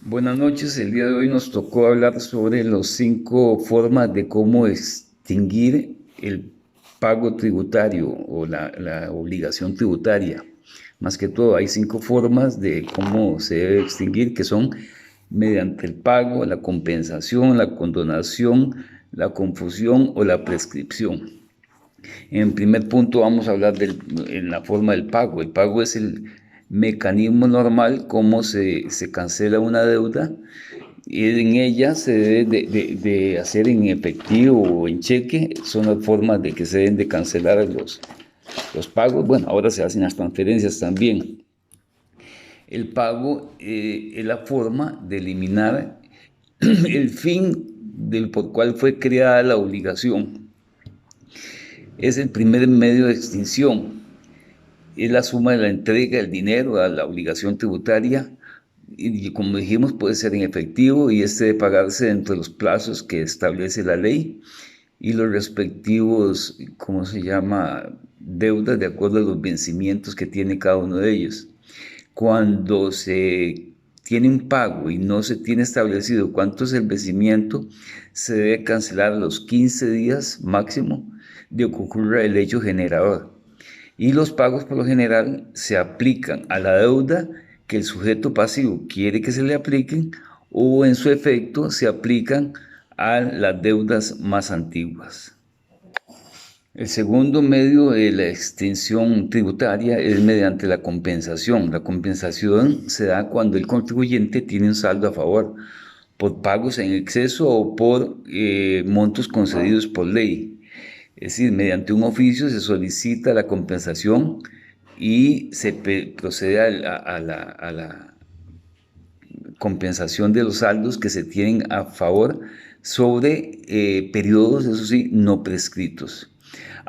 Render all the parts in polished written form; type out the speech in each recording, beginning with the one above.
Buenas noches, el día de hoy nos tocó hablar sobre las 5 formas de cómo extinguir el pago tributario o la obligación tributaria. Más que todo, hay 5 formas de cómo se debe extinguir, que son mediante el pago, la compensación, la condonación, la confusión o la prescripción. En primer punto vamos a hablar en la forma del pago. El pago es el mecanismo normal como se cancela una deuda y en ella se debe de hacer en efectivo o en cheque. Son las formas de que se deben de cancelar los pagos. Bueno, ahora se hacen las transferencias también. El pago es la forma de eliminar el fin por cual fue creada la obligación. Es el primer medio de extinción. Es la suma de la entrega del dinero a la obligación tributaria y como dijimos puede ser en efectivo y este debe pagarse dentro de los plazos que establece la ley y los respectivos, ¿cómo se llama?, deudas de acuerdo a los vencimientos que tiene cada uno de ellos. Cuando se tiene un pago y no se tiene establecido cuánto es el vencimiento, se debe cancelar a los 15 días máximo de que ocurra el hecho generador. Y los pagos por lo general se aplican a la deuda que el sujeto pasivo quiere que se le apliquen o en su efecto se aplican a las deudas más antiguas. El segundo medio de la extinción tributaria es mediante la compensación. La compensación se da cuando el contribuyente tiene un saldo a favor por pagos en exceso o por montos concedidos por ley. Es decir, mediante un oficio se solicita la compensación y se procede a la compensación de los saldos que se tienen a favor sobre periodos, eso sí, no prescritos.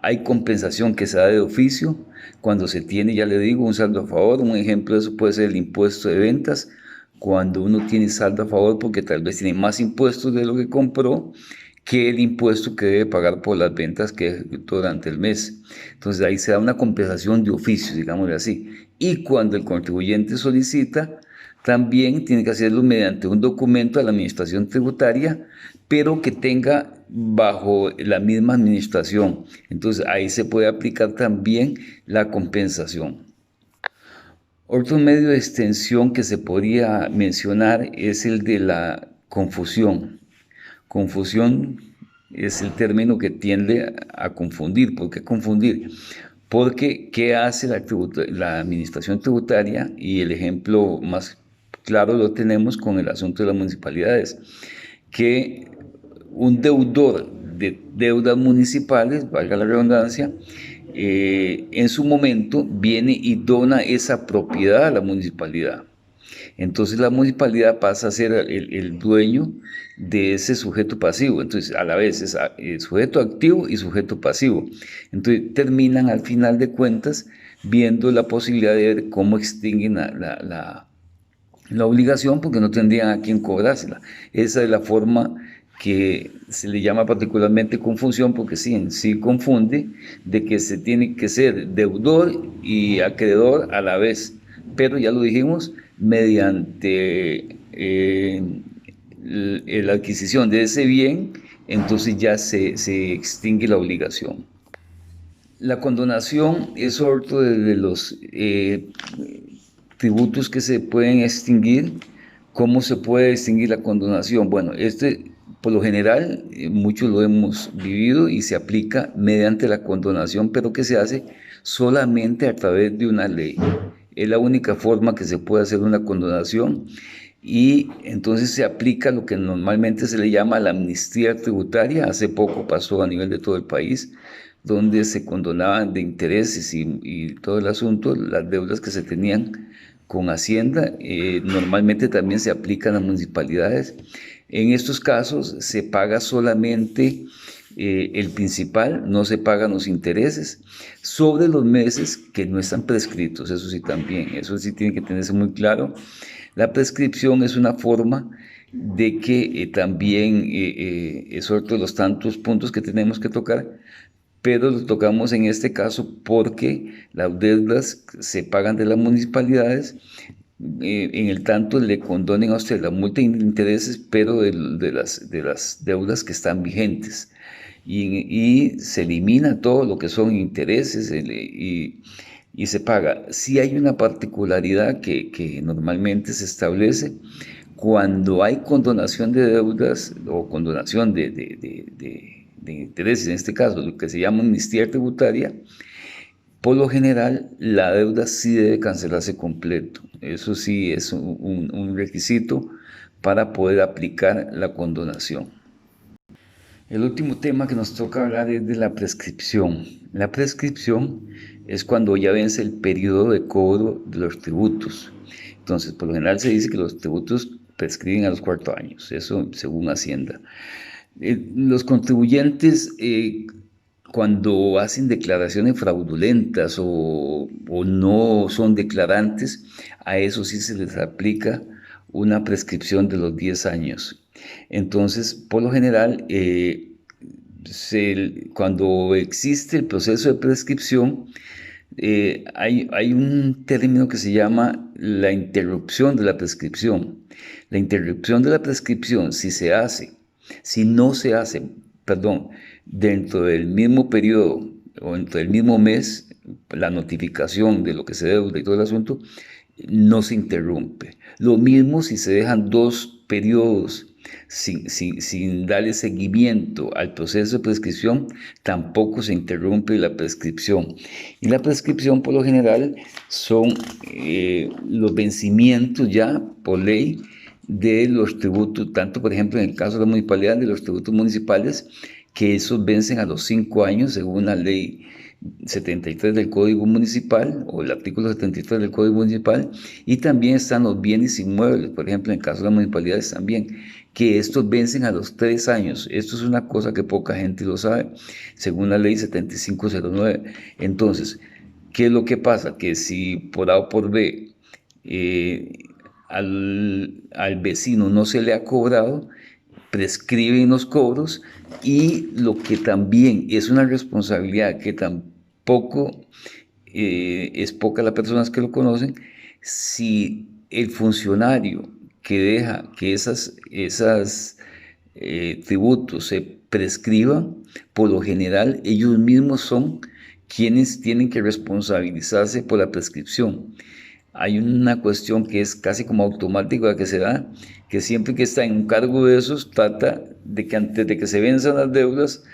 Hay compensación que se da de oficio cuando se tiene, ya le digo, un saldo a favor. Un ejemplo de eso puede ser el impuesto de ventas, cuando uno tiene saldo a favor porque tal vez tiene más impuestos de lo que compró que el impuesto que debe pagar por las ventas que ejecutó durante el mes. Entonces ahí se da una compensación de oficio, digámosle así. Y cuando el contribuyente solicita, también tiene que hacerlo mediante un documento a la administración tributaria, pero que tenga bajo la misma administración. Entonces ahí se puede aplicar también la compensación. Otro medio de extensión que se podría mencionar es el de la confusión. Confusión es el término que tiende a confundir. ¿Por qué confundir? Porque ¿qué hace la administración tributaria? Y el ejemplo más claro lo tenemos con el asunto de las municipalidades, que un deudor de deudas municipales, valga la redundancia, en su momento viene y dona esa propiedad a la municipalidad. Entonces la municipalidad pasa a ser el dueño de ese sujeto pasivo. Entonces a la vez es sujeto activo y sujeto pasivo. Entonces terminan al final de cuentas viendo la posibilidad de ver cómo extinguen la obligación porque no tendrían a quién cobrársela. Esa es la forma que se le llama particularmente confusión, porque sí, en sí confunde de que se tiene que ser deudor y acreedor a la vez, pero ya lo dijimos, mediante la adquisición de ese bien, entonces ya se extingue la obligación. La condonación es otro de los tributos que se pueden extinguir. ¿Cómo se puede extinguir la condonación? Bueno, por lo general, muchos lo hemos vivido y se aplica mediante la condonación, pero que se hace solamente a través de una ley. Es la única forma que se puede hacer una condonación y entonces se aplica lo que normalmente se le llama la amnistía tributaria. Hace poco pasó a nivel de todo el país, donde se condonaban de intereses y todo el asunto, las deudas que se tenían con Hacienda. Normalmente también se aplican a municipalidades. En estos casos se paga solamente el principal, no se pagan los intereses sobre los meses que no están prescritos. Eso sí también, eso sí tiene que tenerse muy claro. La prescripción es una forma de que también es otro de los tantos puntos que tenemos que tocar, pero lo tocamos en este caso porque las deudas se pagan de las municipalidades, en el tanto le condonen a usted la multa de intereses, pero de las deudas que están vigentes. Y se elimina todo lo que son intereses y se paga. Sí hay una particularidad que normalmente se establece cuando hay condonación de deudas o condonación de intereses, en este caso, lo que se llama amnistía tributaria. Por lo general, la deuda sí debe cancelarse completo. Eso sí es un requisito para poder aplicar la condonación. El último tema que nos toca hablar es de la prescripción. La prescripción es cuando ya vence el periodo de cobro de los tributos. Entonces, por lo general se dice que los tributos prescriben a los 4 años, eso según Hacienda. Los contribuyentes, cuando hacen declaraciones fraudulentas o no son declarantes, a eso sí se les aplica una prescripción de los 10 años. Entonces, por lo general, cuando existe el proceso de prescripción, hay un término que se llama la interrupción de la prescripción. La interrupción de la prescripción, si no se hace, perdón, dentro del mismo periodo o dentro del mismo mes, la notificación de lo que se deuda y todo el asunto, no se interrumpe. Lo mismo si se dejan 2 periodos sin darle seguimiento al proceso de prescripción, tampoco se interrumpe la prescripción. Y la prescripción por lo general son los vencimientos ya por ley de los tributos, tanto por ejemplo en el caso de la municipalidad, de los tributos municipales, que esos vencen a los 5 años según la ley 73 del Código Municipal o el artículo 73 del Código Municipal, y también están los bienes inmuebles, por ejemplo en el caso de las municipalidades también, que estos vencen a los 3 años. Esto es una cosa que poca gente lo sabe, según la ley 7509. Entonces, ¿qué es lo que pasa? Que si por A o por B al vecino no se le ha cobrado, prescriben los cobros, y lo que también es una responsabilidad que tampoco es poca las personas que lo conocen, si el funcionario que deja que esas tributos se prescriban, por lo general ellos mismos son quienes tienen que responsabilizarse por la prescripción. Hay una cuestión que es casi como automática que se da, que siempre que está en un cargo de esos, trata de que antes de que se venzan las deudas,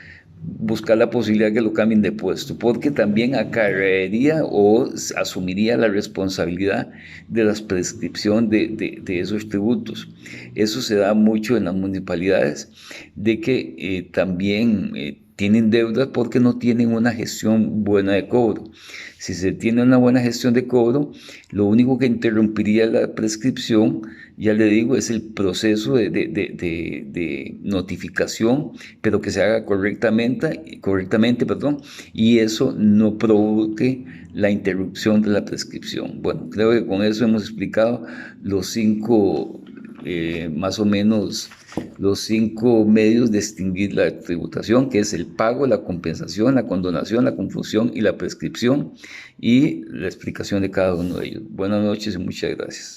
buscar la posibilidad de que lo cambien de puesto, porque también acarrearía o asumiría la responsabilidad de la prescripción de esos tributos. Eso se da mucho en las municipalidades, de que también tienen deudas porque no tienen una gestión buena de cobro. Si se tiene una buena gestión de cobro, lo único que interrumpiría la prescripción, ya le digo, es el proceso de notificación, pero que se haga correctamente, y eso no provoque la interrupción de la prescripción. Bueno, creo que con eso hemos explicado los 5, más o menos, los 5 medios de extinguir la tributación, que es el pago, la compensación, la condonación, la confusión y la prescripción, y la explicación de cada uno de ellos. Buenas noches y muchas gracias.